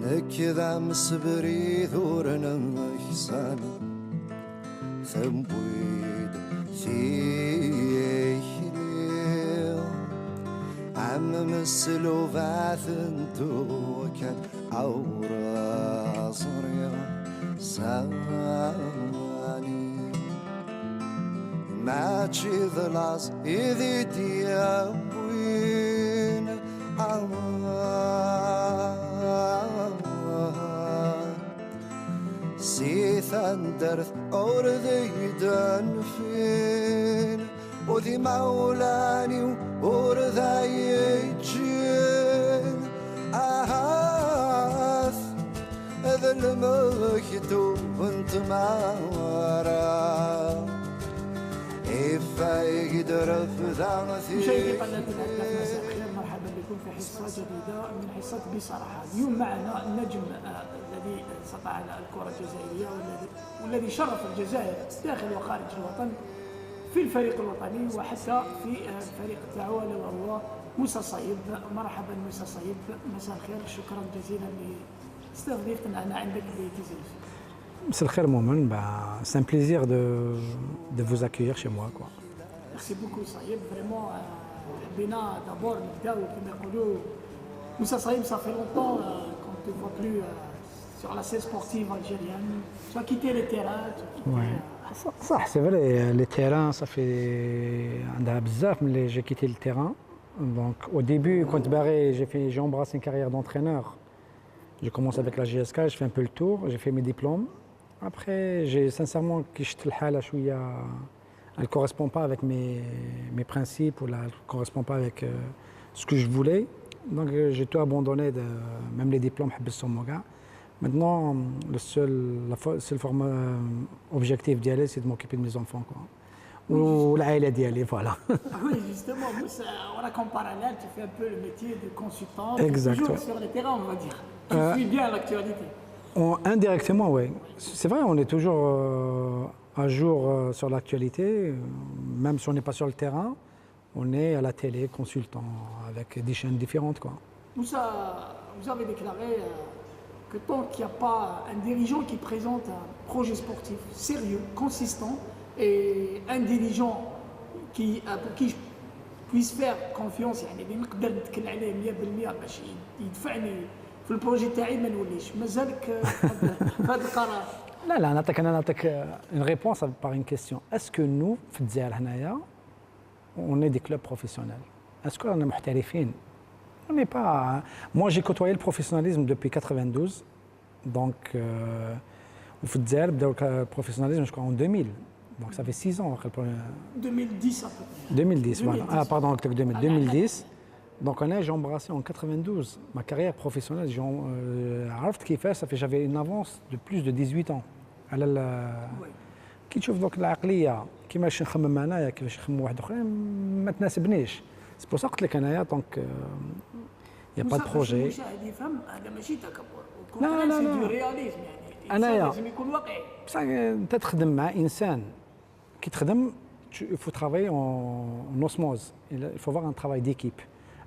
كذا مسبري ثورنا إحسان ثمبويد فيه عم مسلو فاثنتو كان عورا صريا ساني ما تشيذ لاس إذي ديابوين سيثان درث أورذي دنفين وذي مولاني وأورذي يجين أهاث هذا المكتوب انت مارا إفا يقدر فذاثي مشاهدي قناة الأهداف مساء الخير، مرحبا بكم في حصة جديدة من حصة بصراحة. اليوم معنا النجم الذي سطع على الكرة الجزائرية والذي شرف الجزائر داخل وخارج الوطن في الفريق الوطني وحتى في الفريق تاعو وهو موسى صايب. مرحبا موسى صايب، مساء الخير، شكرا جزيلا لاستضافتنا هنا عندك بتيزيف. مساء الخير مؤمن، c'est un plaisir de vous accueillir chez moi quoi. Merci beaucoup صايب، فريمون حبينا دابور نبداو كما يقولوا موسى صايب. Ça fait longtemps qu'on ne te voit plus sur la scène sportive algérienne. Tu as quitté les terrains. Ouais. صح c'est vrai, les terrains ça fait عندها بزاف ملي j'ai quitté le terrain. Donc au début quand j'ai embrassé une carrière d'entraîneur. J'ai commencé avec la GSK, j'ai fait un peu le tour, j'ai fait mes diplômes. Après, j'ai sincèrement quitté le حالة شوية. Elle ne correspond pas avec mes principes ou elle ne correspond pas avec ce que je voulais. Donc j'ai tout abandonné, même les diplômes, maintenant, le seul objectif d'y aller, c'est de m'occuper de mes enfants. Quoi. Ou l'Aïla d'y aller, voilà. Oui, justement, voilà qu'en parallèle, tu fais un peu le métier de consultant. Exact. Toujours sur le terrain, on va dire. Tu suis bien l'actualité. Indirectement, oui. C'est vrai, on est toujours à jour sur l'actualité, même si on n'est pas sur le terrain, on est à la télé, consultant, avec des chaînes différentes. Quoi. Moussa, vous avez déclaré que tant qu'il n'y a pas un dirigeant qui présente un projet sportif sérieux, consistant, et un dirigeant pour qui je puisse faire confiance, يعني اللي نقدر نتكل عليه 100% باش يدفعني في البروجي تاعي ما نوليش مازالك في هذا القرار. لا نعطيك une réponse par une question. Est-ce que nous في الجزائر هنايا on est des clubs professionnels? Est-ce que رانا محترفين? On n'est pas. Moi j'ai côtoyé le professionnalisme depuis 92. Donc في الجزائر بداو البروفيسيوناليزم je crois en 2000. Donc ça fait 6 ans. 2010 à peu près. 2010, voilà. Ah pardon, 2010. Donc j'ai embrassé en 92 ma carrière professionnelle. J'avais une avance de plus de 18 ans. كي تشوف دوك العقليه كيفاش نخمم انايا كيفاش يخمم واحد اخرين ما تناسبنيش. سي بور سا قلت لك انايا دونك يا با دو بروجي. المشاهد يفهم هذا ماشي تكبر. لا دو رياليزم يعني انايا لازم يكون واقعي. بصح انت تخدم مع انسان كي تخدم il faut travailler en osmose. Il faut avoir un travail d'équipe.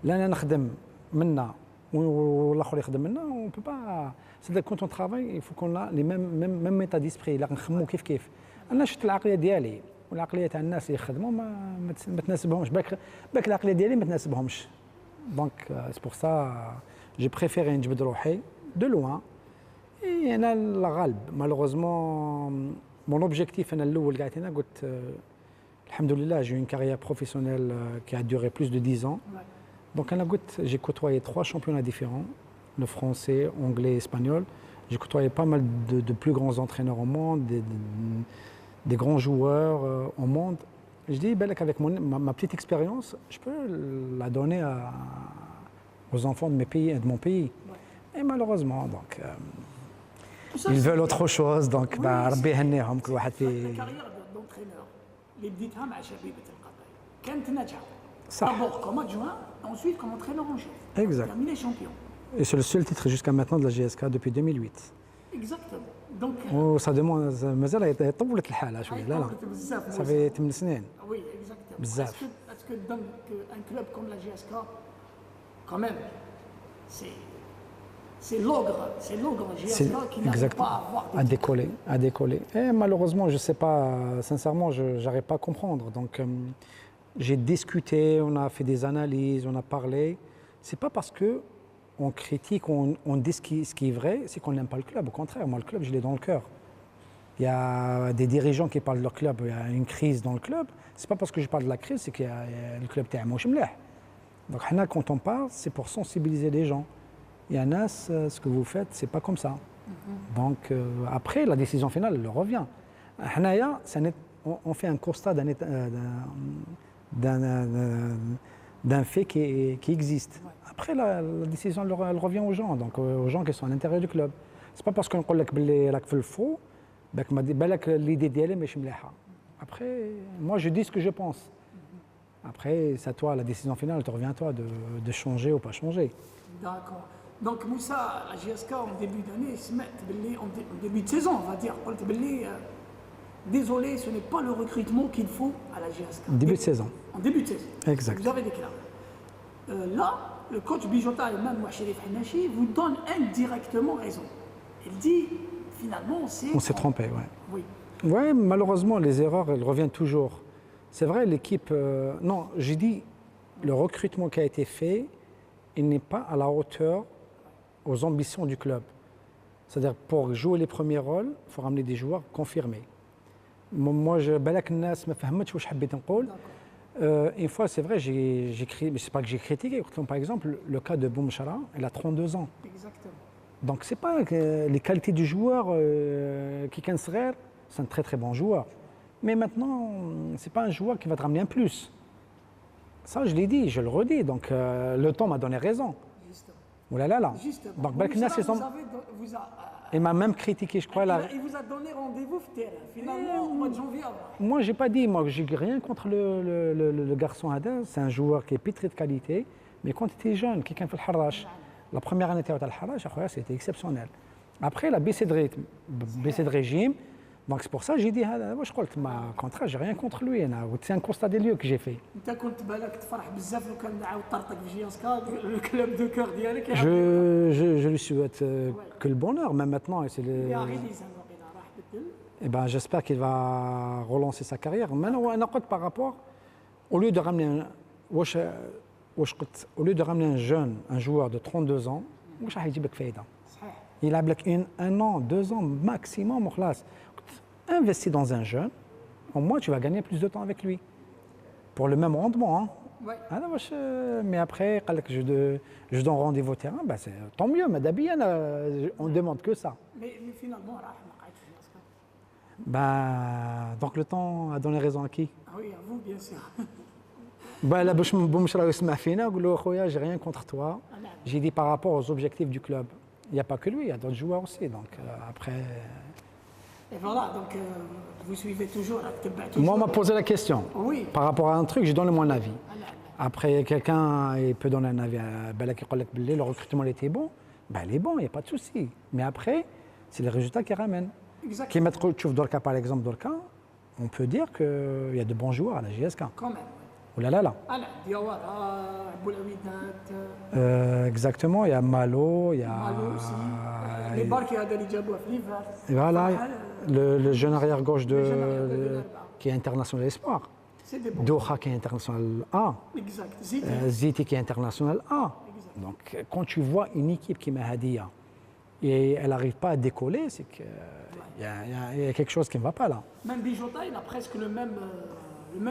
Là, on نخدم منا والاخر يخدم منا. On peut pas. C'est-à-dire quand on travaille, il faut qu'on a les mêmes état d'esprit. لا نخمموا كيف. انا شفت العقليه ديالي والعقليه تاع الناس اللي يخدموا ما تناسبهمش. باك العقليه ديالي ما تناسبهمش. Donc c'est pour ça j'ai préféré نجبد روحي de loin. Et انا الغالب malheureusement mon objectif انا الاول قاعد هنا قلت alhamdoulilah, j'ai eu une carrière professionnelle qui a duré plus de 10 ans. Ouais. Donc j'ai côtoyé 3 championnats différents, le français, anglais, espagnol. J'ai côtoyé pas mal de plus grands entraîneurs au monde, des grands joueurs au monde. Je dis, avec ma petite expérience, je peux la donner aux enfants de mon pays. Ouais. Et malheureusement, donc, ils veulent autre chose. Donc, Rabbi يهنيهم كل واحد في. اللي بديتها مع شبيبه القضايا كانت ناجحه. صح. D'abord comme adjoint, ensuite comme entraîneur en chef. Exact. Terminé champion. Et c'est le seul titre jusqu'à maintenant de la GSK depuis 2008. Exactement. Donc. Ça demande مازال طولت الحاله شويه. لا. Ça fait 8 سنين. Oui, exactement. بزاف. Est-ce que dans un club comme la GSK, quand même, c'est c'est l'ogre GSK qui n'arrive exact, pas à avoir à décoller, à décoller. Et malheureusement, je ne sais pas, sincèrement, je n'arrive pas à comprendre. Donc, j'ai discuté, on a fait des analyses, on a parlé. C'est pas parce que on critique, on dit ce qui est vrai, c'est qu'on n'aime pas le club. Au contraire, moi, le club, je l'ai dans le cœur. Il y a des dirigeants qui parlent de leur club, il y a une crise dans le club. C'est pas parce que je parle de la crise, c'est que le club est moche mleh. Donc, quand on parle, c'est pour sensibiliser les gens. Il y en a, ce que vous faites, c'est pas comme ça. Donc, après, la décision finale, elle revient. On fait un constat d'un fait qui existe. Après, la décision, elle revient aux gens, donc aux gens qui sont à l'intérieur du club. C'est pas parce qu'on dit que راك في الفو بالك l'idée ديالي ماشي مليحه. Après, moi, je dis ce que je pense. Après, c'est à toi, la décision finale, elle te revient à toi de changer ou pas changer. D'accord. Donc Moussa, la GSK en début d'année, en début de saison, on va dire, désolé, ce n'est pas le recrutement qu'il faut à la GSK. Début de saison. En début de saison. Exact. Vous avez déclaré. Là, le coach Bijota et même Chérif Hanachi vous donnent indirectement raison. Il dit, finalement, on s'est trompé, ouais. Oui. Ouais, malheureusement, les erreurs, elles reviennent toujours. C'est vrai, l'équipe... non, j'ai dit, le recrutement qui a été fait, il n'est pas à la hauteur aux ambitions du club. C'est-à-dire, pour jouer les premiers rôles, il faut ramener des joueurs confirmés. Moi, بالك الناس ما فهمتش واش حبيت نقول. Une fois, c'est vrai, mais c'est pas que j'ai critiqué. Par exemple, le cas de Boumchara, il a 32 ans. Exactement. Donc, c'est pas que les qualités du joueur qui c'est un très très bon joueur. Mais maintenant, c'est pas un joueur qui va te ramener un plus. Ça, je l'ai dit, je le redis. Donc, le temps m'a donné raison. Justement. Oh là là là. Justement. Donc, il m'a même critiqué, je crois. Il vous a donné rendez-vous finalement au mois de janvier. Moi, j'ai pas dit, moi, j'ai rien contre le garçon Hadel. C'est un joueur qui est pétri de qualité. Mais quand il était jeune, quelqu'un fait le Harrach, la première année de Harrach, c'était exceptionnel. Après, il a baissé de rythme, baissé de régime. Donc c'est pour ça que j'ai dit, je crois que ma contrat, j'ai rien contre lui. C'est un constat des lieux que j'ai fait. Je lui souhaite que le bonheur, même maintenant. Et ben, j'espère qu'il va relancer sa carrière. Maintenant, par rapport, au lieu de ramener un jeune, un joueur de 32 ans, il a un an, 2 ans maximum en classe. Investis dans un jeune, au moins tu vas gagner plus de temps avec lui. Pour le même rendement. Hein. Ouais. Mais après, je donne rendez-vous au terrain, ben tant mieux, on ne demande que ça. Mais finalement, donc le temps a donné raison à qui? Oui, à vous, bien sûr. J'ai rien contre toi. J'ai dit par rapport aux objectifs du club. Il n'y a pas que lui, il y a d'autres joueurs aussi. Donc après. Et voilà, donc vous suivez toujours. Moi, on m'a posé la question. Oui. Par rapport à un truc, je donne mon avis. Après, quelqu'un peut donner un avis. Le recrutement était bon. Il est bon, il n'y a pas de souci. Mais après, c'est les résultats qui ramènent. Exactement. Qui mettent Dorka, par exemple, Dorka, on peut dire qu'il y a de bons joueurs à la JSK. Quand même. Oh là là là. Exactement, il y a Malo, il y a. Malo aussi. Les barres qui a l'hiver. Et voilà, le jeune arrière-gauche qui est international espoir. Doha qui est international A. Exact. Ziti qui est international A. Exact. Donc quand tu vois une équipe qui est Mahadia et elle n'arrive pas à décoller, c'est qu'il y a quelque chose qui ne va pas là. Même Bijota, il a presque le même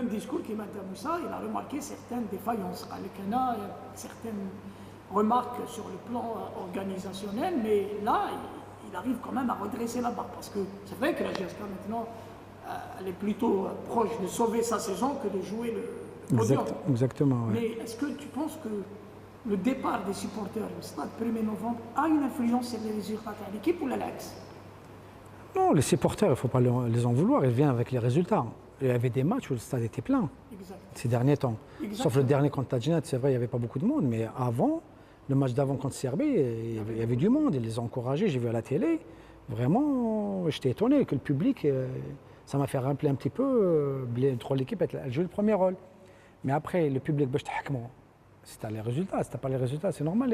discours qu'il m'a dit à Moussa. Il a remarqué certaines défaillances. Il y a certaines remarques sur le plan organisationnel, mais là, il arrive quand même à redresser la barre. Parce que c'est vrai que la GSK maintenant, elle est plutôt proche de sauver sa saison que de jouer le podium. Exactement. Oui. Mais est-ce que tu penses que le départ des supporters au stade 1er novembre a une influence sur les résultats de l'équipe ou l'axe? Non, les supporters, il ne faut pas les en vouloir, ils viennent avec les résultats. Il y avait des matchs où le stade était plein ces derniers temps. Exactement. Sauf le dernier contre Tadjinat, c'est vrai, il n'y avait pas beaucoup de monde, mais avant, le match d'avant contre Serbie, il y avait du monde, ils les ont encouragés, j'ai vu à la télé. Vraiment, j'étais étonné que le public, ça m'a fait rappeler un petit peu, l'équipe, elle joue le premier rôle. Mais après, le public, c'était les résultats, si tu n'as pas les résultats, c'est normal,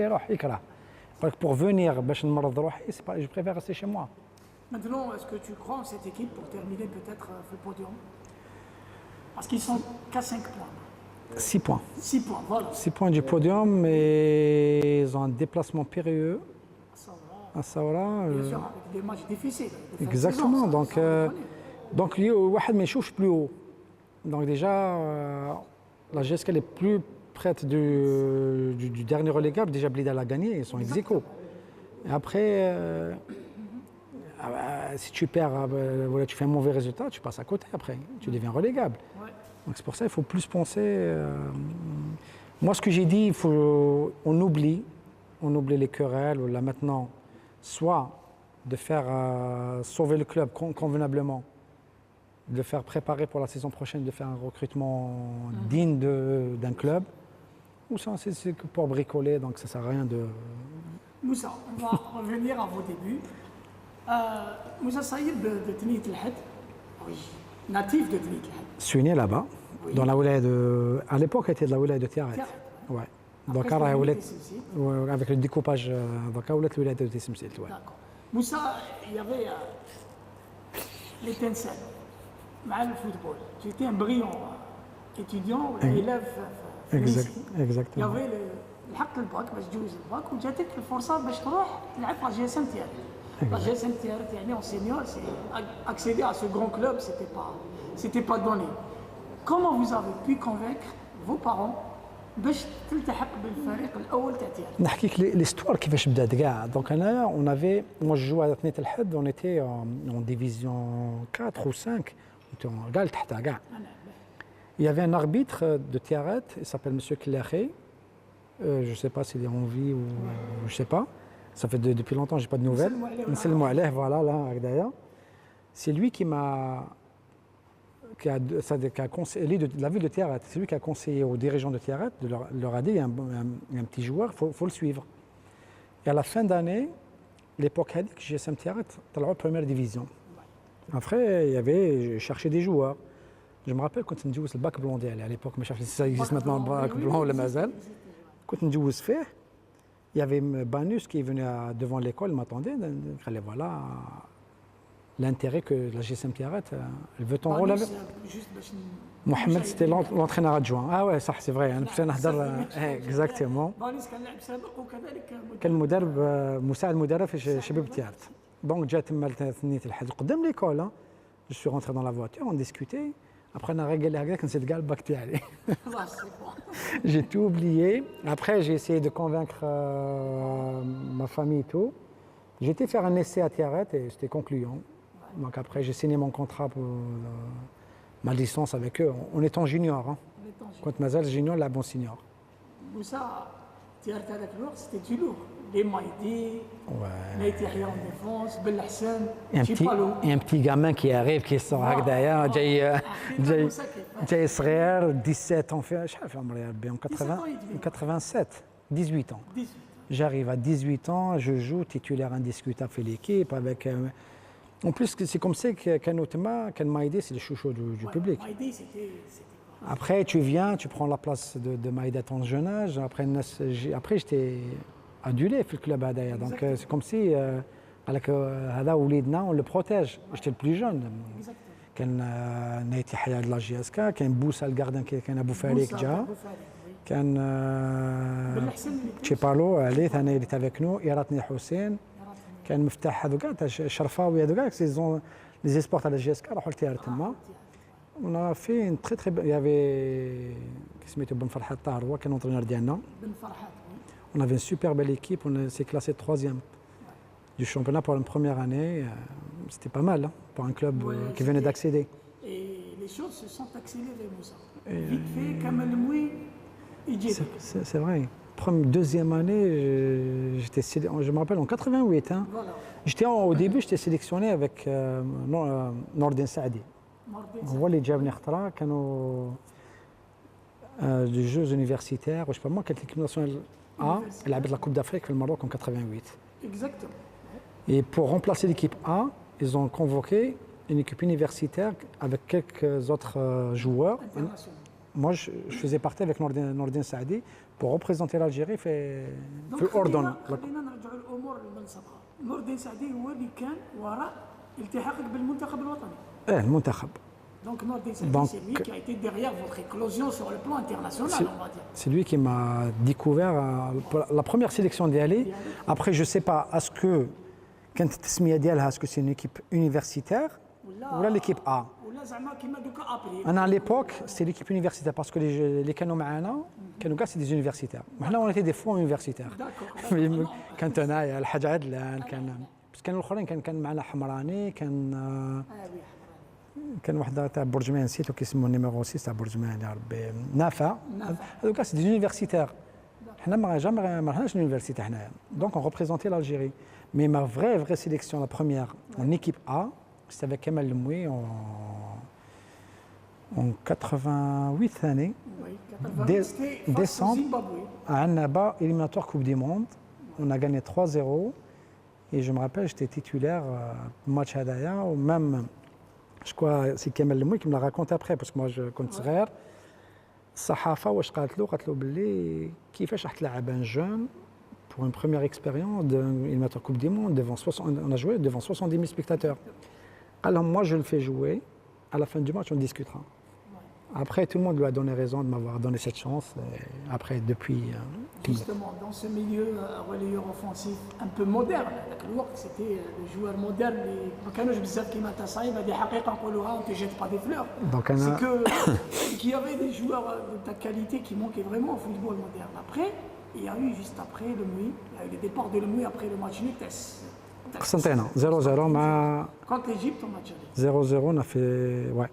Pour venir, je préfère rester chez moi. Maintenant, est-ce que tu crois en cette équipe pour terminer peut-être le podium? Parce qu'ils sont qu'à 5 points. 6 points. 6 points, voilà. 6 points du podium et ils ont un déplacement périlleux Ça va. à Saoura. Bien sûr, avec des matchs difficiles. de fin de Exactement. saison, Donc, ça, on connaît. donc واحد ما يشوفش plus haut. Donc déjà, la GSK elle est plus prête du dernier relégable. Déjà, Blida l'a gagné, ils sont ex aequo. Et après, si tu perds, voilà, tu fais un mauvais résultat, tu passes à côté après, tu deviens relégable. Ouais. Donc c'est pour ça qu'il faut plus penser. Moi, ce que j'ai dit, on oublie les querelles. Là maintenant, soit de faire sauver le club convenablement, de le faire préparer pour la saison prochaine, de faire un recrutement digne d'un club, ou ça c'est que pour bricoler, donc ça sert à rien de. Moussa, on va revenir à vos débuts. Moussa Saïd de Tenit El-Had, oui, natif de Tenit El-Had. Je suis né là-bas, Oui. dans la wilaya de. À l'époque, était de la wilaya de Tiaret. Tiaret. Ouais. Après, Donc, c'est la la wilaya wilaya- de Tissimsit. ouais, avec le découpage, donc, la wilaya de Tissimsit, ouais. D'accord. Moussa, il y avait l'étincelle, avec le football. Tu étais un brillant étudiant ou élève في Exact, Nice. Il y exactement. avait الحق الباك باش تجوز الباك وجاتك الفرصه باش تروح تلعب في لا جي اس ام تيارت. لا جي اس ام تيارت يعني en senior, accéder à ce grand club, c'était pas donné. Comment vous avez pu convaincre vos parents باش تلتحق بالفريق الاول تاع تيارت؟ نحكي لك l'histoire كيفاش بدات كاع. Donc انا on avait, moi je jouais à Tnit El Had, on était en division 4 ou 5, on était en gal تحتها كاع. Il y avait un arbitre de Tiaret, il s'appelle Monsieur Clairé. Je ne sais pas s'il est en vie ou je ne sais pas. Ça fait depuis longtemps, je n'ai pas de nouvelles. Nselmou Aleh, voilà, là, d'ailleurs. C'est lui qui a conseillé de la ville de Tiaret. C'est lui qui a conseillé aux dirigeants de Tiaret, de leur a dit, il y a un petit joueur, il faut le suivre. Et à la fin d'année, l'époque Hadik, GSM Tiaret, tu as la première division. Après, je cherchais des joueurs. Je me rappelle quand on jouait le bac blanc à l'époque, mais je sais pas si ça existe maintenant le bac blanc ou le mazel. Quand on jouait ce fait, il y avait Banus qui venait devant l'école, m'attendait. Voilà l'intérêt que la GSM Tiaret, elle veut ton rôle avec. juste باش Mohamed, c'était l'entraîneur adjoint. Ah ouais, ça c'est vrai. Exactement. بانيس كان لاعب سابق وكذلك كان مدرب مساعد مدرب في شباب تيارت. Donc جات تما ثنيت الحد قدام ليكول. Je suis rentré dans la voiture, on discutait. Après, on a régalé هكذاك نسيت كاع الباك تاعي. خلاص سي بون. J'ai tout oublié. Après, j'ai essayé de convaincre ma famille et tout. J'ai été faire un essai à Tiaret et c'était concluant. Donc après, j'ai signé mon contrat pour ma licence avec eux. On est en junior. Hein. Quand Mazel junior, là, bon senior. Moussa, تيارت هذاك الوقت سيتي دو لور. Les Maïdi, Naïti Yahya en défense, Ben Hassan, Chipalo. Et un petit gamin qui arrive, qui sort derrière, Jay Srer, 17 ans, en 87, 18 ans. 18. J'arrive à 18 ans, je joue titulaire indiscutable fait l'équipe avec. En plus, c'est comme ça qu'Anoutema, Maïdi, c'est le chouchou du public. Maïdi, c'était Après, tu viens, tu prends la place de Maïdi à ton jeune âge. Après j'étais adulé في الكلاب هذايا. Donc c'est comme si قال لك هذا وليدنا on le protège. J'étais le plus jeune. كان نايتي حياه لا جي اس كا، كان بوسا الجاردان، كان ابو فاريك جا، كان تشيبالو عليه ثاني اللي افيك نو، ايراتني حسين، كان مفتاح هذو كاع تاع الشرفاوي هذو كاع سيزون لي زيسبور تاع لا جي اس كا راحوا لتيار تما. On a fait une très très belle. Il y avait سميتو بن فرحات طاهر هو كان اونترينور ديالنا. بن فرحات. On avait une super belle équipe, on s'est classé 3e du championnat pour une première année. C'était pas mal hein, pour un club qui venait d'accéder. Et les choses se sont accélérées, Moussa. Vite fait, Kamal Moui, c'est vrai. Deuxième année, je me rappelle en 88. Hein, voilà. Au début, j'étais sélectionné avec Nordin Saadi. هو اللي جابني اخترع كانوا des Jeux universitaires, je sais pas moi, quelle équipe nationale A, elle a la Coupe d'Afrique au Maroc en 88. Exactement. Et pour remplacer l'équipe A, ils ont convoqué une équipe universitaire avec quelques autres joueurs. Moi, je faisais partie avec Nordin Saadi pour représenter l'Algérie في الأردن. نرجعوا الامور لمنصبها. نور الدين سعدي هو اللي كان وراء التحاقك بالمنتخب الوطني. المنتخب. Donc Nour Din Saidi, c'est lui qui a été derrière votre éclosion sur le plan international, on va dire. C'est lui qui m'a découvert la première sélection d'y aller. Après, je ne sais pas, est-ce que كانت التسمية ديالها est-ce que c'est une équipe universitaire ou l'équipe A. ولا زعما كيما دوكا ابري. À l'époque, c'était l'équipe universitaire parce que les كانوا معانا كانوا كاع c'est des universitaires. وحنا on était des fois universitaires. كانت انايا الحاج عدلان كان بس كانوا الاخرين كان معنا حمراني كان وحده تاع برجمان نسيتو كيسموه نيميرو 6 تاع برجمان يا ربي نافع هذوك سي دي يونيفرسيتير حنا ما جامي ما رحناش لونيفرسيتي حنايا دونك اون ريبريزونتي l'Algérie mais ma vraie sélection la première en équipe A c'était avec Kemal Lemoui en 88 ثاني décembre à Annaba éliminatoire Coupe du Monde on a gagné 3-0 et je me rappelle j'étais titulaire match هذايا ou même je crois c'est Kemal Lemoui qui me l'a raconté après parce que moi je كنت صغير الصحافه واش قالت له باللي كيفاش راح تلعب ان جون pour une première expérience d'éliminatoire Coupe du Monde devant 60 on a joué devant 70 000 spectateurs. Alors moi je le fais jouer à la fin du match on discutera. Après tout le monde lui a donné raison de m'avoir donné cette chance et après depuis justement dans ce milieu relayeur offensif un peu moderne ذاك الوقت c'était le joueur moderne اللي ما كانوش بزاف كيما انت صايب هذه حقيقه نقولوها on te jette pas des fleurs. Donc c'est que qu'il y avait des joueurs de ta qualité qui manquaient vraiment au football moderne. Après il y a eu juste après le Mouy, il y a eu le départ de le Mouy après le match nul قسنطينة 0-0 مع contre l'Égypte au match aller. 0-0 on a fait ouais.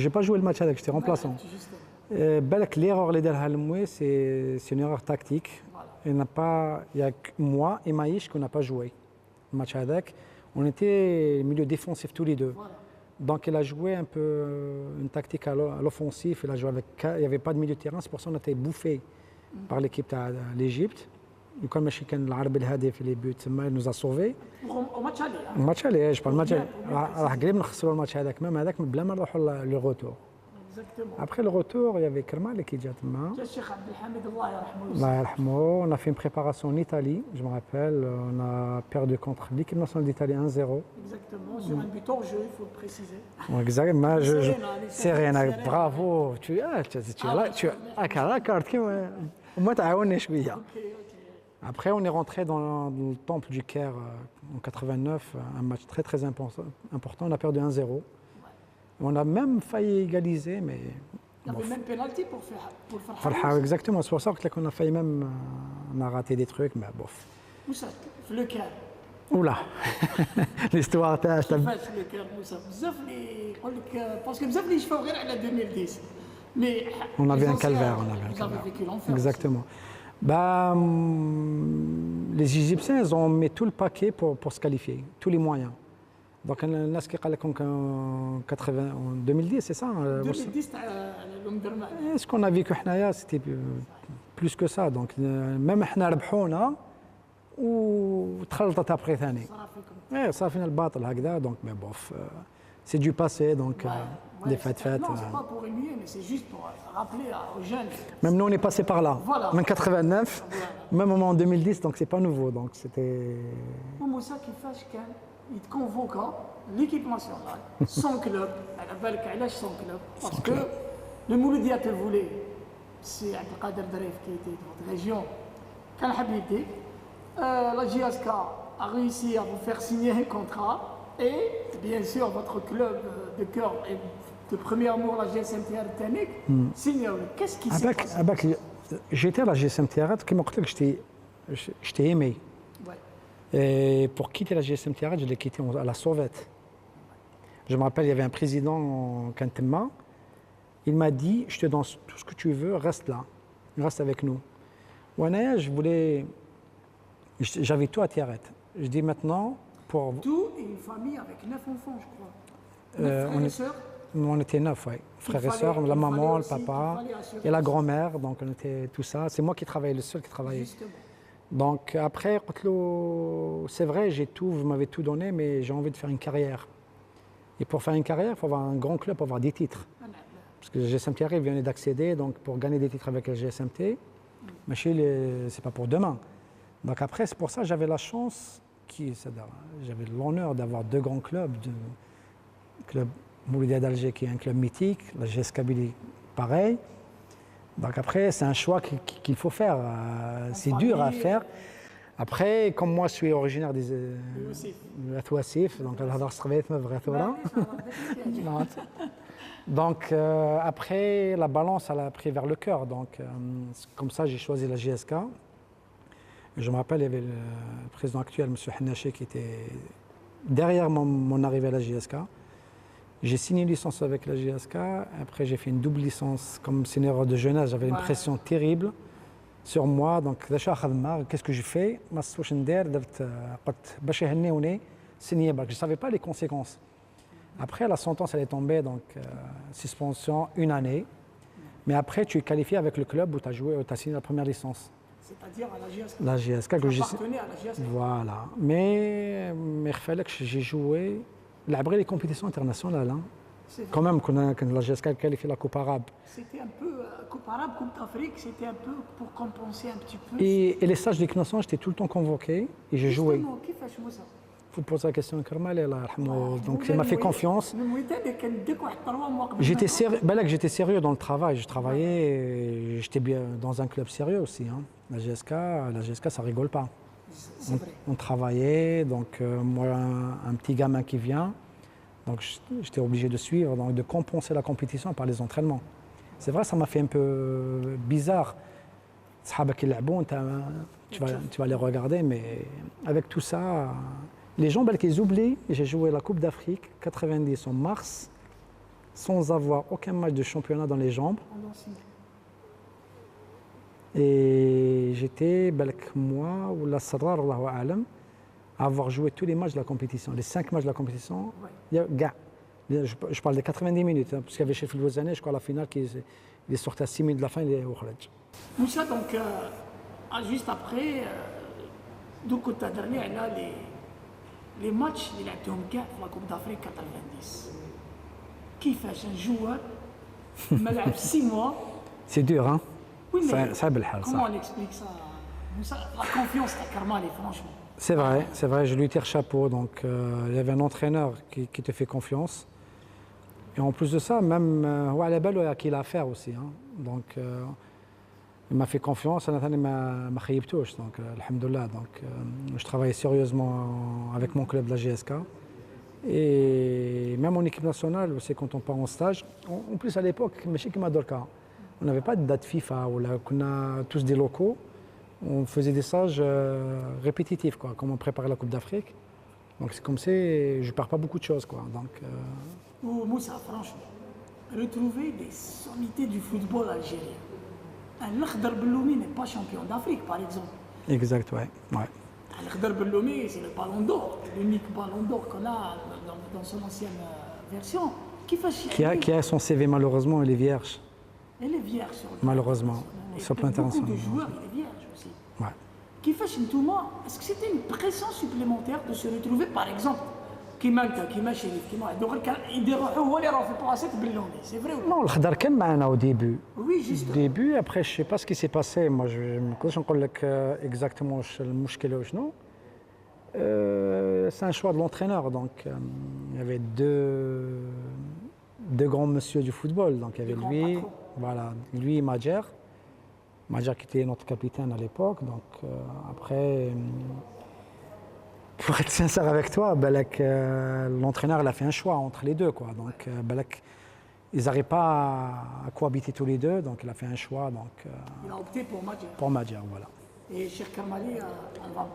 J'ai pas joué le match avec, j'étais remplaçant. Balak l'erreur اللي دارها الموي c'est une erreur tactique. Il y a que moi et Maïch qu'on n'a pas joué le match avec. On était milieu défensif tous les deux. Donc il a joué un peu une tactique à l'offensif, il a joué avec il y avait pas de milieu de terrain, c'est pour ça qu'on a été bouffé par l'équipe de l'Égypte. وكان ماشي كان العربي الهدف اللي بيوت تما nous a sauvé. وماتش عليه. الماتش عليه جو الماتش راح قريب نخسروا الماتش هذاك ميم هذاك بلا ما نروحوا لو روتور. Après le retour, il y avait Kermal qui était là. الشيخ عبد الحميد الله يرحمه. الله يرحمه. On a fait une préparation en Italie, je me rappelle. On a perdu contre l'équipe nationale d'Italie 1-0. Exactement, sur un but hors jeu, il faut le préciser. Exactement. Serena, bravo. Tu as la carte. Moi, tu as un échouille. Après, on est rentré dans le temple du Caire en 89, un match très très important. On a perdu 1-0. On a même failli égaliser, mais... Il y avait même pénalty pour Farha. Exactement, c'est pour ça qu'on a failli même... On a raté des trucs, mais bof. Où ça? Le Caire. Oula. L'histoire تاع كيفاش le Caire Moussa بزاف اللي يقول لك باسكو بزاف اللي يشفاو غير على 2010 mais on avait un calvaire, Exactement. Bah, les Égyptiens, ils ont mis tout le paquet pour se qualifier, tous les moyens. Donc, ce qui est en 2010, c'est ça? 2010, ce qu'on a vécu, c'était plus que ça. Donc, même nous ربحونا وتخلطت après ثاني. صار فينا الباطل هكذا donc mais bof, c'est du passé donc des fêtes. Non, c'est pas pour remuer, mais c'est juste pour rappeler aux jeunes. Même nous, on est passé par là. Voilà. En 89, même en 2010, donc c'est pas nouveau. Donc c'était. Moussa كيفاش كان يتكونفوكا l'équipe nationale, son club, على بالك علاش son club parce que le Mouloudia te voulait, c'est Abdelkader Dreif qui était de votre région, كان حاب يديك, la JSK a réussi à vous faire signer un contrat et bien sûr votre club de cœur et de premier amour, la GSM-TR Tanik, signe. Qu'est-ce qui s'est passé? J'étais à la GSM-TR, comme je t'ai aimé. Et pour quitter la GSM-TR, je l'ai quitté à la sauvette. Je me rappelle, il y avait un président en Kantema. Il m'a dit, je te donne tout ce que tu veux, reste là. Reste avec nous. Ouanaya, j'avais tout à Tiaret. Je dis maintenant, pour... Tout et une famille avec 9 enfants, je crois. 9 frères et sœurs. On était 9, oui. Frères et sœurs, la maman, le papa et la grand-mère. Donc on était tout ça. C'est moi qui travaillais, le seul qui travaillait. Justement. Donc après, c'est vrai, vous m'avez tout donné, mais j'ai envie de faire une carrière. Et pour faire une carrière, il faut avoir un grand club pour avoir des titres. Parce que le GSMT venait d'accéder, donc pour gagner des titres avec le GSMT, c'est pas pour demain. Donc après, c'est pour ça que j'avais la chance, j'avais l'honneur d'avoir deux grands clubs. Le club Moulida d'Alger qui est un club mythique, la GS Kabylie pareil. Donc après, c'est un choix qu'il faut faire. C'est dur à faire. Après, comme moi, je suis originaire de Touassif, donc donc après, la balance, elle a pris vers le cœur. Donc comme ça, j'ai choisi la GSK. Je me rappelle, il y avait le président actuel, M. Hannaché, qui était derrière mon arrivée à la GSK. J'ai signé une licence avec la GSK. Après, j'ai fait une double licence. Comme c'est une erreur de jeunesse, j'avais une pression terrible sur moi. Donc, qu'est-ce que j'ai fait? Je ne savais pas les conséquences. Après, la sentence, elle est tombée. Donc, suspension, 1 année. Mais après, tu es qualifié avec le club où tu as joué, où tu as signé la première licence. C'est-à-dire à la GSK. La GSK. Tu appartenais à la GSK. Voilà. Mais il fallait que j'ai joué. Après les compétitions internationales, hein. Quand même, quand la GSK qualifié la Coupe arabe. C'était un peu Coupe arabe, Coupe d'Afrique, c'était un peu pour compenser un petit peu. Et les stages d'équipe nationale, j'étais tout le temps convoqué et j'ai joué. Qui fait ça? Il faut poser la question à Karmal, donc il m'a fait confiance. J'étais sérieux dans le travail, je travaillais, j'étais bien dans un club sérieux aussi. Hein. La GSK, ça rigole pas. On travaillait, donc moi, un petit gamin qui vient, donc j'étais obligé de suivre, donc de compenser la compétition par les entraînements. C'est vrai, ça m'a fait un peu bizarre. Tu vas les regarder, mais avec tout ça, les gens qu'ils oublient, j'ai joué la Coupe d'Afrique 90 en mars, sans avoir aucun match de championnat dans les jambes. Et j'étais, moi, ou la Sadrar, Allahu A'lam, à avoir joué tous les matchs de la compétition, les 5 matchs de la compétition. Je parle des 90 minutes, hein, parce qu'il y avait chez Filwazane, je crois, la finale, il est sorti à 6 minutes de la fin, il est au Khalaj. Moussa, donc, juste après, donc, tu as dernier, là, les matchs, il a été en guerre pour la Coupe d'Afrique 90. Qui fait un joueur, il m'a 6 mois. C'est dur, hein? Oui, mais comment on explique ça? La confiance à Karmali, franchement. C'est vrai, je lui tire chapeau. Donc, il y avait un entraîneur qui te fait confiance. Et en plus de ça, même la balle, il y a qui l'a à faire aussi. Hein. Donc, il m'a fait confiance, il m'a khayibtouche. Donc, alhamdoulilah. Donc, je travaillais sérieusement avec mon club de la GSK. Et même en équipe nationale, c'est quand on part en stage. En plus, à l'époque, on n'avait pas de date FIFA, on a tous des locaux. On faisait des stages répétitifs, quoi, comme on préparait la Coupe d'Afrique. Donc c'est comme ça, je ne perds pas beaucoup de choses. Quoi. Donc, Moussa, franchement, retrouver des sommités du football algérien. Un Akhdar Belloumi n'est pas champion d'Afrique, par exemple. Exact, ouais. Akhdar Belloumi, c'est le ballon d'or, l'unique ballon d'or qu'on a dans son ancienne version. Qui a son CV, malheureusement, il est vierge. Elle est vierge sur le malheureusement, sur le plan international. Beaucoup de joueurs, il est vierge aussi. Ouais. Est-ce que c'était une pression supplémentaire de se retrouver, par exemple, كيما شريف كيما يديروا هو اللي راه في بلاصه بلوني سي فري Non, الخضر كان معنا au début. Oui, juste. Début, après je sais pas ce qui s'est passé. Moi je ما نقدرش نقول لك exactement واش المشكل وشنو. C'est un choix de l'entraîneur. Donc il y avait deux grands messieurs du football. Donc il y avait lui et Madjer qui était notre capitaine à l'époque. Donc après, pour être sincère avec toi, l'entraîneur il a fait un choix entre les deux, quoi. Donc ils n'arrivent pas à cohabiter tous les deux. Donc il a fait un choix. Donc il a opté pour Madjer. Pour Madjer, voilà. Et Cheikh Karmali,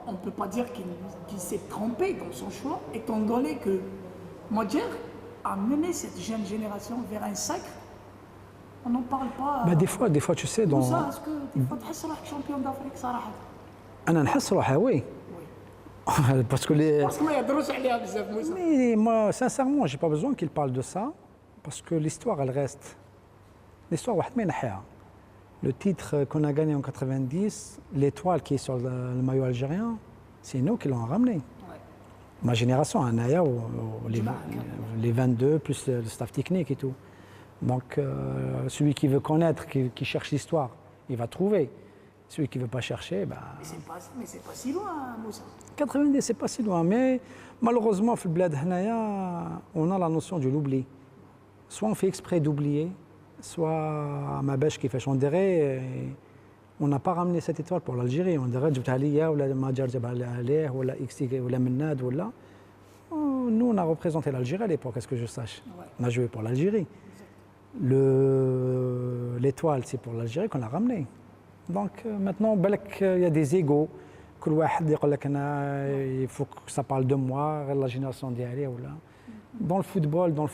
on ne peut pas dire qu'il s'est trompé dans son choix, étant donné que Madjer a mené cette jeune génération vers un sacre. On n'en parle pas. Des fois, tu sais, dans. Est-ce que tu penses روحك champion d'Afrique, صراحة? أنا نحس روحي, oui. Parce que ما يهضروش عليها بزاف موسى. Mais moi, sincèrement, j'ai pas besoin qu'il parle de ça, parce que l'histoire, elle reste. L'histoire, واحد ما ينحيها. Le titre qu'on a gagné en 90, l'étoile qui est sur le maillot algérien, c'est nous qui l'avons ramené. Ma génération, Anaya, les 22, plus le staff technique et tout. Donc, celui qui veut connaître, qui cherche l'histoire, il va trouver. Celui qui ne veut pas chercher, bah... Mais c'est pas si loin, Moussa. 90, c'est pas si loin, mais malheureusement, dans le bled Hanaya, on a la notion de l'oubli. Soit on fait exprès d'oublier, soit à ma bêche qui fait chandérer, on n'a pas ramené cette étoile pour l'Algérie. On dirait que ou la Madjar ou la XT ou la Mennad ou là. Nous, on a représenté l'Algérie à l'époque, est-ce que je sache. Ouais. On a joué pour l'Algérie. L'étoile, c'est pour l'Algérie qu'on l'a ramenée. Donc maintenant, il y a des égos. Il faut que ça parle de moi, la génération d'hier ou là. Dans le football, où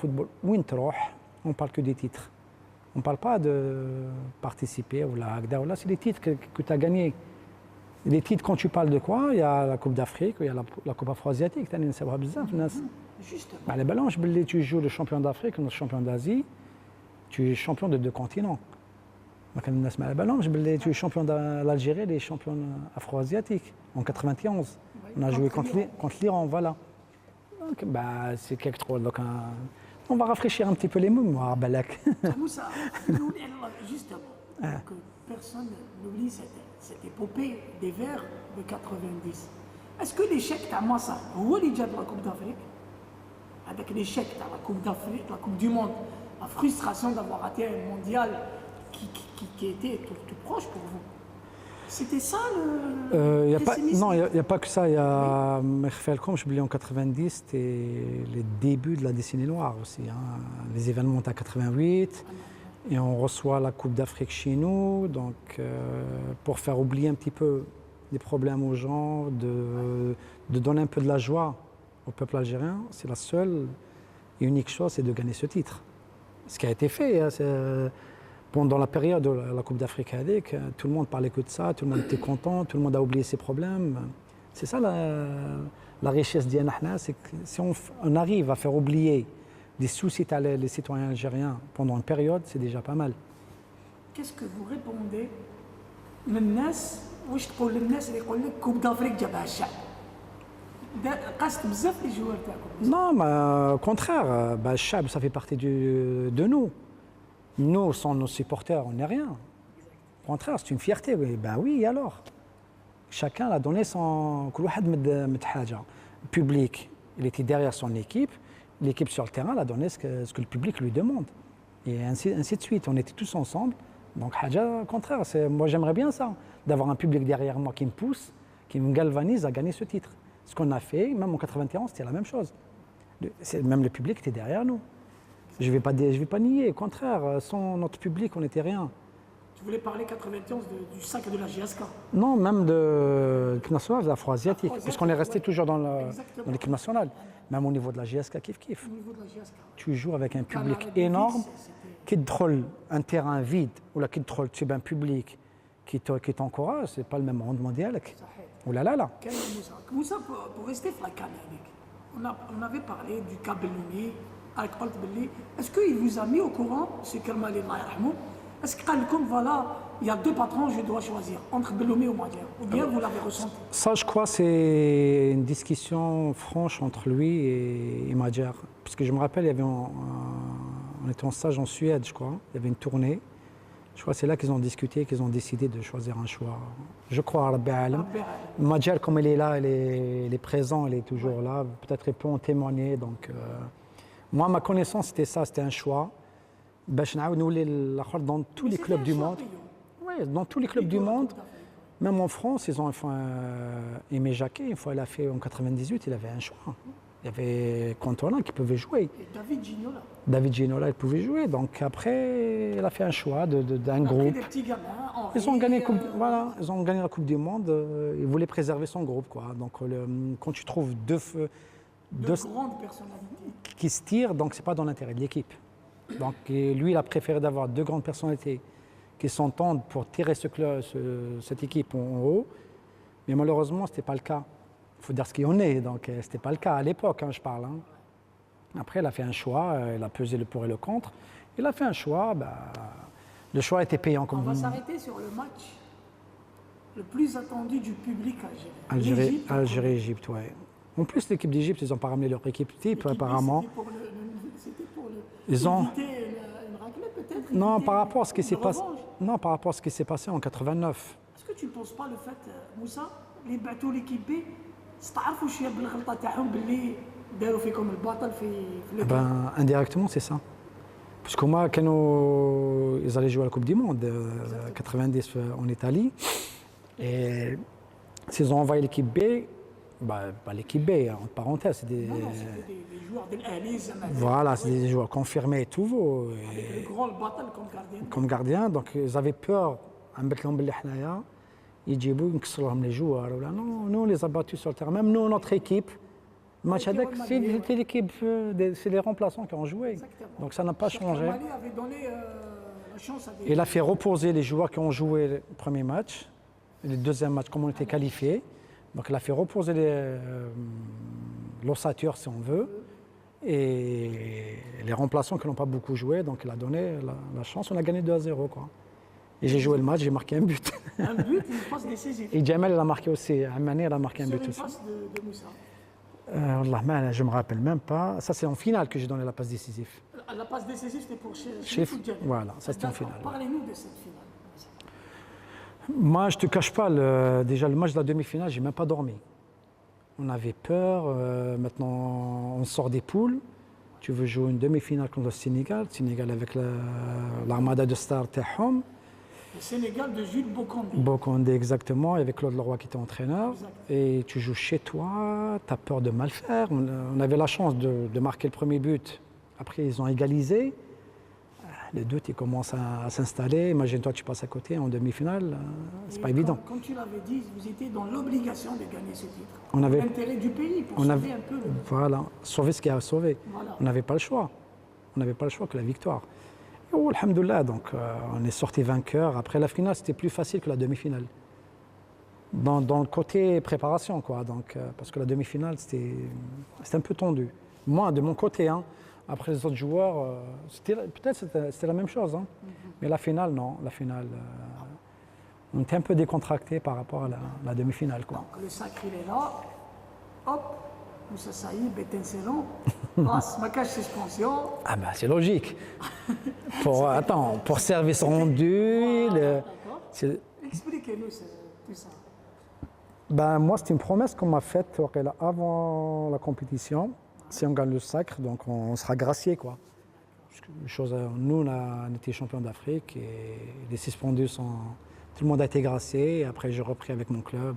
on ne parle que des titres. On ne parle pas de participer ou là, c'est les titres que tu as gagnés. Les titres, quand tu parles de quoi, il y a la Coupe d'Afrique, il y a la Coupe afro-asiatique, les balances, tu joues le champion d'Afrique, le champion d'Asie, tu es champion de 2 continents. Tu es champion de l'Algérie, les champions afro-asiatiques en 91. On a joué contre l'Iran, voilà. Donc, c'est quelque chose. On va rafraîchir un petit peu les mémoires, Balak. Moussa, justement, que personne n'oublie cette épopée des Verts de 90. Est-ce que l'échec de Massa, où est déjà de la Coupe d'Afrique, avec l'échec de la Coupe d'Afrique, la Coupe du Monde, la frustration d'avoir raté un mondial qui était tout proche pour vous? C'était ça le pessimisme? Non, il n'y a pas que ça. Il y a Merfelcom, je en 90, c'était les débuts de la décennie noire aussi. Les événements en 88, et on reçoit la Coupe d'Afrique chez nous, donc pour faire oublier un petit peu les problèmes aux gens, de donner un peu de la joie au peuple algérien, c'est la seule et unique chose, c'est de gagner ce titre. Ce qui a été fait, pendant la période de la Coupe d'Afrique, tout le monde parlait que de ça, tout le monde était content, tout le monde a oublié ses problèmes. C'est ça la richesse d'Yanahna, c'est que si on arrive à faire oublier des soucis les citoyens algériens pendant une période, c'est déjà pas mal. Qu'est-ce que vous répondez للناس واش تقول للناس اللي يقول لك كوب دافريك جابها الشعب؟ قاست بزاف لي جوار تاعكم. Non, mais au contraire, le Chab, ça fait partie de nous. Nous, sans nos supporters, on n'est rien. Au contraire, c'est une fierté. Oui, alors. Chacun a donné son... Le public, il était derrière son équipe. L'équipe sur le terrain a donné ce que le public lui demande. Et ainsi de suite. On était tous ensemble. Donc, au contraire, moi j'aimerais bien ça. D'avoir un public derrière moi qui me pousse, qui me galvanise à gagner ce titre. Ce qu'on a fait, même en 91, c'était la même chose. Même le public était derrière nous. Je ne vais pas nier, au contraire, sans notre public, on n'était rien. Tu voulais parler 91 du sac de la GSK? Non, même de l'équipe nationale, de l'Afro-Asiatique, puisqu'on est resté toujours dans l'équipe nationale. Même au niveau de la GSK, kiff. Au niveau de la GSK. Tu joues avec un public énorme, qui te drôle un terrain vide, ou là, qui te drôle un public qui t'encourage, ce n'est pas le même monde mondial. Oh là là là. Moussa, pour rester flacan avec, on avait parlé du cas Belloumi. Est-ce qu'il vous a mis au courant, ce Kermali Allah yarhamou, est-ce qu'il a dit voilà, il y a 2 patrons, je dois choisir entre Belloumi ou Madjar, ou bien vous l'avez ressenti? Ça, je crois, c'est une discussion franche entre lui et Madjar. Parce que je me rappelle, on était en stage en Suède, je crois, il y avait une tournée. Je crois que c'est là qu'ils ont discuté, qu'ils ont décidé de choisir un choix. Je crois à Rabbi Alam. Madjar, comme il est là, il est présent, il est toujours là. Peut-être il peut en témoigner. Donc, moi, ma connaissance, c'était ça, c'était un choix. Dans tous les clubs du monde. Oui, dans tous les clubs du monde. Même en France, ils ont fait Aimé Jacquet, une fois il a fait en 98, il avait un choix. Il y avait Cantona qui pouvait jouer. Et David Ginola. David Ginola, il pouvait jouer. Donc après, il a fait un choix d'un groupe. Des petits gamins, ils ont gagné la Coupe du Monde. Ils voulaient préserver son groupe, quoi. Donc quand tu trouves deux grandes personnalités qui se tirent, donc c'est pas dans l'intérêt de l'équipe. Donc lui, il a préféré d'avoir 2 grandes personnalités qui s'entendent pour tirer cette équipe en haut. Mais malheureusement, ce n'était pas le cas. Il faut dire ce qu'il en est. Donc ce n'était pas le cas à l'époque, je parle. Après, il a fait un choix, il a pesé le pour et le contre. Il a fait un choix, le choix était payant. On va s'arrêter sur le match le plus attendu du public algérien. Algérie-Égypte, oui. En plus, l'équipe d'Égypte, ils n'ont pas ramené leur équipe type, apparemment. C'était pour ils ont... une raclée, peut-être? Non, par rapport à ce qui s'est passé. Non, par rapport à ce qui s'est passé en 89. Est-ce que tu ne penses pas le fait, Moussa, اللي بعثوا ليكيب بي استعرفوا شويه بالغلطه تاعهم باللي داروا فيكم البطل في لو Ben, indirectement, c'est ça. Parce que moi, quand ils allaient jouer à la Coupe du Monde, 90 en Italie, et s'ils ont envoyé l'équipe B, bah, l'équipe B, entre parenthèses, c'est des, Non, non, c'était des joueurs de l'Ali, voilà, c'est des joueurs confirmés et tout, le grand bottle comme gardien. comme gardiens. Donc, ils avaient peur, avec l'homme de l'Hnaya, يجيبوا ينكسروا لهم لي جوار ولا non, nous on les a battus sur le terrain. Même nous, notre équipe, le match avec, c'était l'équipe, c'est les remplaçants qui ont joué. Exactement. Donc ça n'a pas changé. Mali avait donné la chance à des... Il a fait reposer les joueurs qui ont joué le premier match, le deuxième match, comme on était qualifiés. Donc il a fait reposer l'ossature, si on veut, et les remplaçants qui n'ont pas beaucoup joué. Donc il a donné la chance, on a gagné 2-0, quoi. Et j'ai joué le match, j'ai marqué un but. Un but, une passe décisive. Et Jamal, il a marqué aussi. Amani, il a marqué un Sur but une aussi. passe de Moussa. Wallah, je ne me rappelle même pas. Ça, c'est en finale que j'ai donné la passe décisive. La passe décisive, c'était pour chez Chef, Foudjali. voilà, ça c'était en D'accord. finale. Parlez-nous de cette finale. Moi, je ne te cache pas, déjà le match de la demi-finale, j'ai même pas dormi. On avait peur. Maintenant, on sort des poules. Tu veux jouer une demi-finale contre le Sénégal. Le Sénégal avec l'armada de stars Tahom. Le Sénégal de Jules Bocandé. Bocandé, exactement, avec Claude Leroy qui était entraîneur. Exact. Et tu joues chez toi, tu as peur de mal faire. On avait la chance de marquer le premier but. Après, ils ont égalisé. Les doutes, ils commencent à s'installer. Imagine-toi, tu passes à côté en demi-finale. C'est Et pas évident. Comme tu l'avais dit, vous étiez dans l'obligation de gagner ce titre. On avait- L'intérêt du pays pour On sauver avait, un peu le... voilà, sauver ce qui a sauvé. Voilà. On n'avait pas le choix. On n'avait pas le choix que la victoire. Et oh, alhamdoulilah, donc on est sorti vainqueur. Après la finale, c'était plus facile que la demi-finale. Dans le côté préparation, quoi. Donc, parce que la demi-finale, c'était un peu tendu. Moi, de mon côté, hein. Après les autres joueurs, peut-être c'était la même chose. Hein. Mais la finale, non. La finale, on était un peu décontracté par rapport à la demi-finale, quoi. Donc le sacre, il est là. Hop, Moussa Saïb, étincelant. Passe, ma cage suspension. Ah ben c'est logique. Pour service rendu, c'est- Expliquez-nous tout ça. ben, moi c'est une promesse qu'on m'a faite avant la compétition. Si on gagne le sacre, donc on sera gracié, quoi. Parce que nous on été champion d'Afrique et les suspendus tout le monde a été gracié. Et après j'ai repris avec mon club.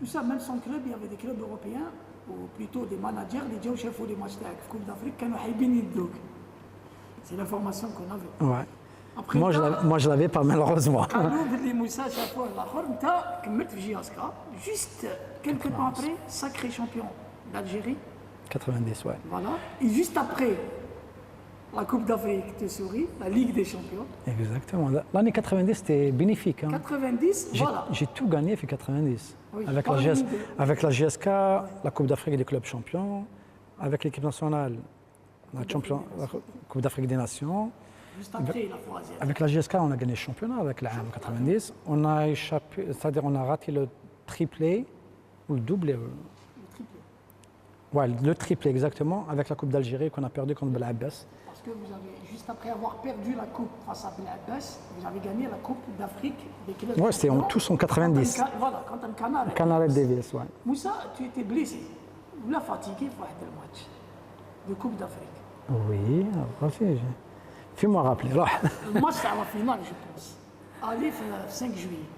Moussa, même son club, il y avait des clubs européens, ou plutôt des managers, les gens chefs des matchs de la Coupe d'Afrique, qui ont حايبين يدوك. C'est l'information qu'on avait. Ouais. Après, Moi je l'avais pas malheureusement. قالوا باللي موسى شافوه الاخر انت كملت في جياسكا جوست quelques temps après sacré champion d'Algérie 90, ouais. voilà et juste après la Coupe d'Afrique te sourit la Ligue des Champions Exactement. L'année 90 c'était bénéfique. Hein. 90 voilà J'ai tout gagné fait 90. Oui, avec, la parlez-nous avec la GSK, la Coupe d'Afrique des clubs champions, avec l'équipe nationale, la Coupe d'Afrique des Nations. juste après la troisième Avec la GSK, on a gagné le championnat avec la 90. On a échappé, c'est-à-dire on a raté le triplé ou le doublé. le triplé Ouais, le triplé exactement avec la Coupe d'Algérie qu'on a perdu contre Belabbès. parce que vous avez juste après avoir perdu la coupe face à Belabès vous avez gagné la Coupe d'Afrique des clubs Ouais, c'était champions. tous en 90. Voilà quand un canard Canal Davis, ouais. Moussa tu étais blessé ou la fatigué pour le match de Coupe d'Afrique Oui, vas-y. Fais-moi rappeler. Alors, le match c'est à la finale je pense allez le 5 juillet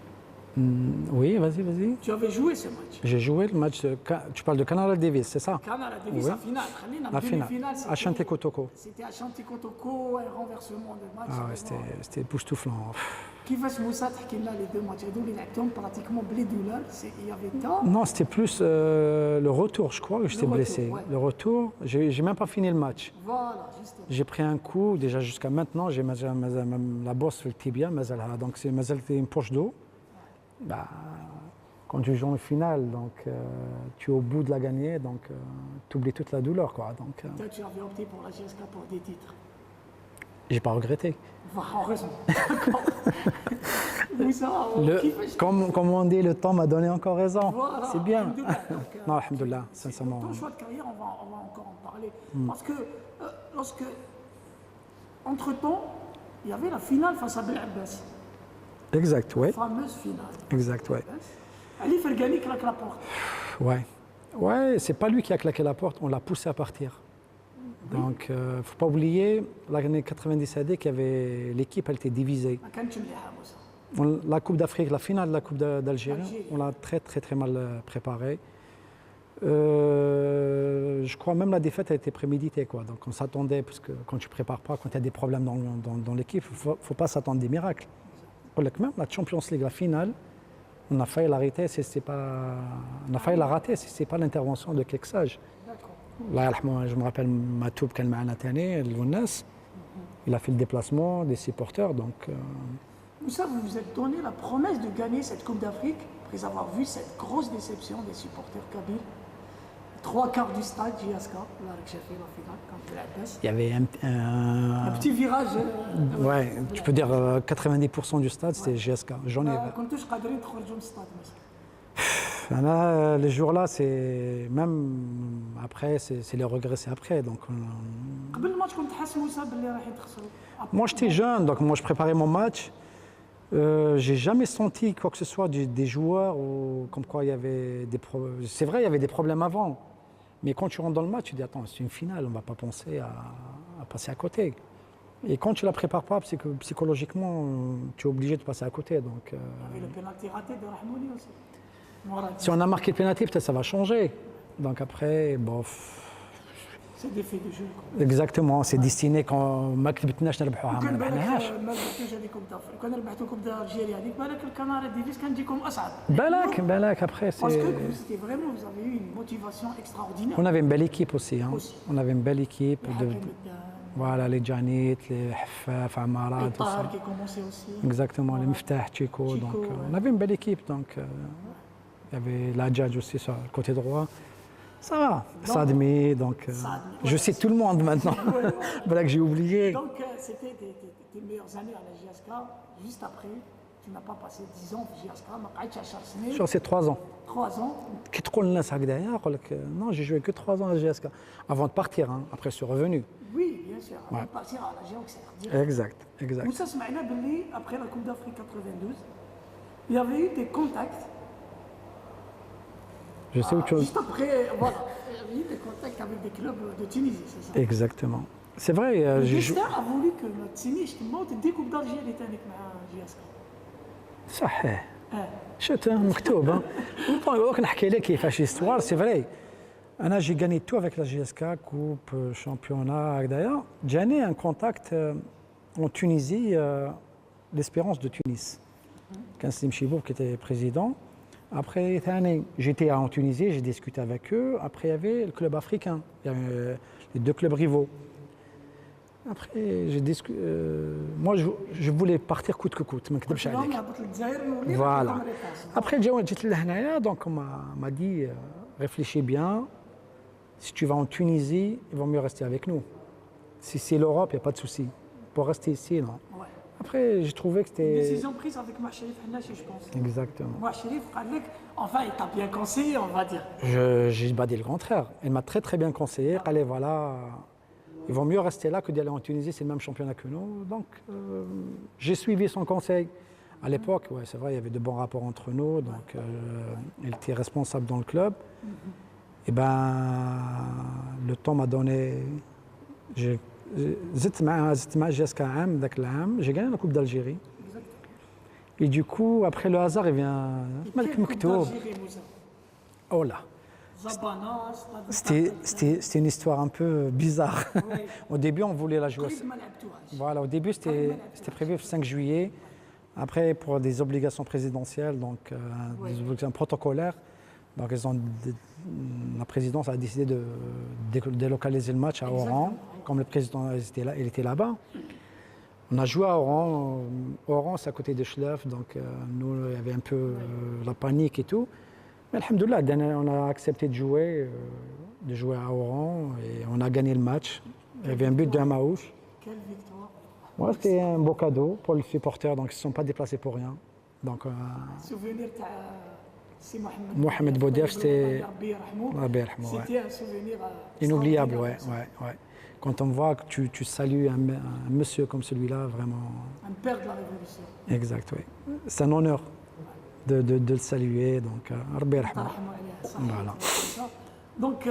oui, vas-y. tu avais joué ce match J'ai joué le match. Tu parles de Canal Davis, c'est ça? Canal a dévié Oui. sa finale La finale. demi-finale À Chanté Kotoko. c'était à Chanty Kotoko un renversement de match Ah ouais, c'était époustouflant. كيفاش موسى تحكي لنا لي دو ماتش هذو اللي لعبتهم براتيكمون بلي دولار il y avait temps Non, c'était plus le retour, je crois que j'étais retour, blessé. ouais. Le retour, j'ai même pas fini le match. voilà justement J'ai pris un coup, déjà jusqu'à maintenant, j'ai la bosse sur le tibia, donc c'est une poche d'eau. Bah, quand tu joues en finale, donc tu es au bout de la gagner, donc tu oublies toute la douleur, quoi. Donc, toi tu avais opté pour la GSK pour des titres j'ai pas regretté. en raison d'accord موسى كيفاش Comme on dit, le temps m'a donné encore raison. Voilà, C'est bien. alhamdoulilah. Donc, Non, alhamdoulilah, sincèrement. ton choix de carrière, on va encore en parler. Parce que lorsque, entre-temps, il y avait la finale face à Belabès. Exact, ouais. fameuse finale. Exact, ouais. Ali Fergani claque la porte. Ouais. Ouais, c'est pas lui qui a claqué la porte, on l'a poussé à partir. Donc, faut pas oublier, l'année 90 AD, l'équipe, elle était divisée. ما كانتش مليحه موسى. La Coupe d'Afrique, la finale de la Coupe d'Algérie, Algérie. on l'a très très très mal préparée. Je crois même la défaite a été préméditée, quoi. Donc on s'attendait, parce que quand tu prépares pas, quand il y a des problèmes dans l'équipe, faut pas s'attendre des miracles. Même la Champions League, la finale, on a failli l'arrêter, on a failli la rater si c'est pas l'intervention de Kexage. D'accord. Là, je me rappelle Matoub كان معنا تاني الوناس, il a fait le déplacement des supporters, donc Moussa, vous vous êtes donné la promesse de gagner cette Coupe d'Afrique après avoir vu cette grosse déception des supporters kabyles. 3/4 du stade, JSK, là, avec Chafi, la finale, quand tu l'as. il y avait Un petit virage. ouais, tu peux dire 90% du stade, c'était GSK. J'en ai. ما كنتوش قادرين تخرجوا من الستاد مثلا. Les jours-là, c'est même après, c'est les regrets, c'est après. Donc, قبل الماتش كنت حاسس موسى باللي راح تخسروا. moi, j'étais jeune, donc moi, je préparais mon match. J'ai jamais senti quoi que ce soit des joueurs ou comme quoi il y avait des problèmes. C'est vrai, il y avait des problèmes avant. Mais quand tu rentres dans le match, tu dis attends, c'est une finale, on ne va pas penser à passer à côté. Et quand tu ne la prépares pas, psychologiquement, tu es obligé de passer à côté. Donc, Et le penalty raté de Rahmouni aussi. si on a marqué le pénalty, peut-être ça va changer. Donc après, bof. C'est des faits de jeu. Exactement, c'est destiné quand ما كتبتناش نربحوها ما كان ربحناهاش. بالك ما ربحتوش هذه كوب دافريك، كان ربحتوا كوب الجيري هذيك بالك الكناري ديفيس كان تجيكم اصعب. بالك après Parce que c'est. c'était vraiment, vous avez eu une motivation extraordinaire. On avait une belle équipe aussi. Hein. Aussi. On avait une belle équipe. Voilà, les Janit, les Hafaf, Amara, Et tout ça. Tahar qui commençait aussi. Exactement, les Miftah, Chico. Donc, on avait une belle équipe. Donc, il y avait l'Adjadj aussi sur le côté droit. Ça va, Sadmi. Donc, je sais tout le monde maintenant. Voilà que j'ai oublié. Donc c'était tes meilleures années à la JSK. Juste après, tu n'as pas passé 10 ans à JSK, ما قعدتش 10 سنين. Sur ces 3 ans. 3 ans. Qui te connaît ça يقول لك non, j'ai joué que 3 ans à la GSK. Avant de partir, hein. Après je suis revenu. Oui, bien sûr. Avant de partir à la GSK. Exact. Moussa سمعنا باللي après la Coupe d'Afrique 92, il y avait eu des contacts. Je sais où tu veux. Juste après, voilà, il y avait eu des contacts avec des clubs de Tunisie, c'est ça. Exactement. C'est vrai, Le j'ai joué. destin a voulu que notre Tunisie تدي Coupe d'Algérie تانيك مع GSK. صحيح. شفت مكتوب ها. وكان نحكي لك كيفاش histoire, c'est vrai. انا j'ai gagné tout avec la GSK, coupe, championnat هكذايا. جاني un contact en Tunisie, l'Espérance de Tunis. كان سليم شيبوب qui était président. Après, j'étais en Tunisie, j'ai discuté avec eux. Après, il y avait le club africain, il y avait les 2 clubs rivaux. Après, j'ai discuté. Moi, je voulais partir coûte que coûte, ما نكذبش عليك. Voilà. Après, جيت لهنايا, donc on m'a dit réfléchis bien. Si tu vas en Tunisie, il vaut mieux rester avec nous. Si c'est l'Europe, il n'y a pas de souci. Pour rester ici, non. Ouais. Après, j'ai trouvé que c'était. Décision prise avec Mouachrif Hannachi, je pense. Exactement. Mouachrif, enfin, il t'a bien conseillé, on va dire. J'ai pas dit le contraire. Elle m'a très très bien conseillé. Allez, voilà, il vaut mieux rester là que d'aller en Tunisie, c'est le même championnat que nous. Donc, j'ai suivi son conseil. À l'époque, ouais, c'est vrai, il y avait de bons rapports entre nous. Donc, elle était responsable dans le club. Et ben, le temps m'a donné. زدت مع GSK عام ذاك العام, j'ai gagné la Coupe d'Algérie. Et du coup, après le hasard, il vient. Malik Mektoub. Oh là. C'était une histoire un peu bizarre. Au début, on voulait la jouer. Voilà, au début, c'était prévu le 5 juillet. Après, pour des obligations présidentielles, donc des obligations protocolaires, donc la présidence a décidé de délocaliser le match à Oran. Comme le président il était là-bas. On a joué à Oran. Oran, c'est à côté de Chlef, donc nous, il y avait un peu la panique et tout. Mais alhamdoulilah, on a accepté de jouer à Oran et on a gagné le match. Il y avait un but de Maouche. Quelle victoire! Ouais, c'était un beau cadeau pour les supporters, donc ils ne se sont pas déplacés pour rien. Donc, souvenir Mohamed Boudef, c'était un souvenir inoubliable, ouais. Quand on voit que tu salues un monsieur comme celui-là, vraiment. Un père de la révolution. Exact, oui. C'est un honneur de le saluer. Donc, Rabbi yarhamou. ترحموا عليها صح. Voilà. Donc,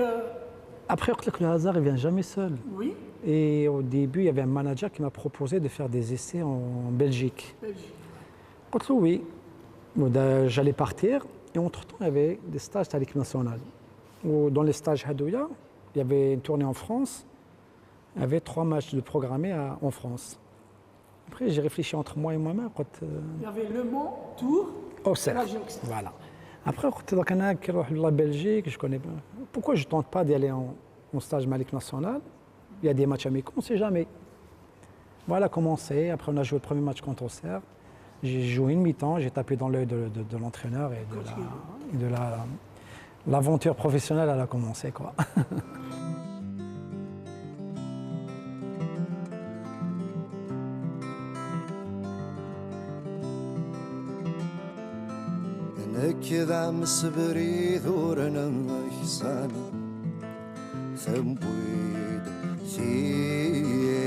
Après, le hasard, il vient jamais seul. oui, Et au début, il y avait un manager qui m'a proposé de faire des essais en Belgique. Belgique. قلت له oui. J'allais partir. Et entre-temps, il y avait des stages à l'équipe nationale. Dans les stages Hadouya, il y avait une tournée en France. Il y avait 3 matchs de programmés en France. Après, j'ai réfléchi entre moi et moi-même. Il y avait Le Mans, Tours, Auxerre. la Auxerre. Voilà. Après, la Belgique, je connais pas. Pourquoi je ne tente pas d'aller en stage Malik National? Il y a des matchs amicaux, on ne sait jamais. Voilà, commencé. Après, on a joué le premier match contre Auxerre. J'ai joué une mi-temps, j'ai tapé dans l'œil de l'entraîneur et de l'aventure professionnelle, elle a commencé, quoi. كذا مسبري ذورنا إحسان ثمبويد سيخليل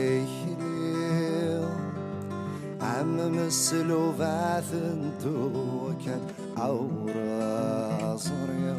عم مسلو فاثنتو وكان عورا صريع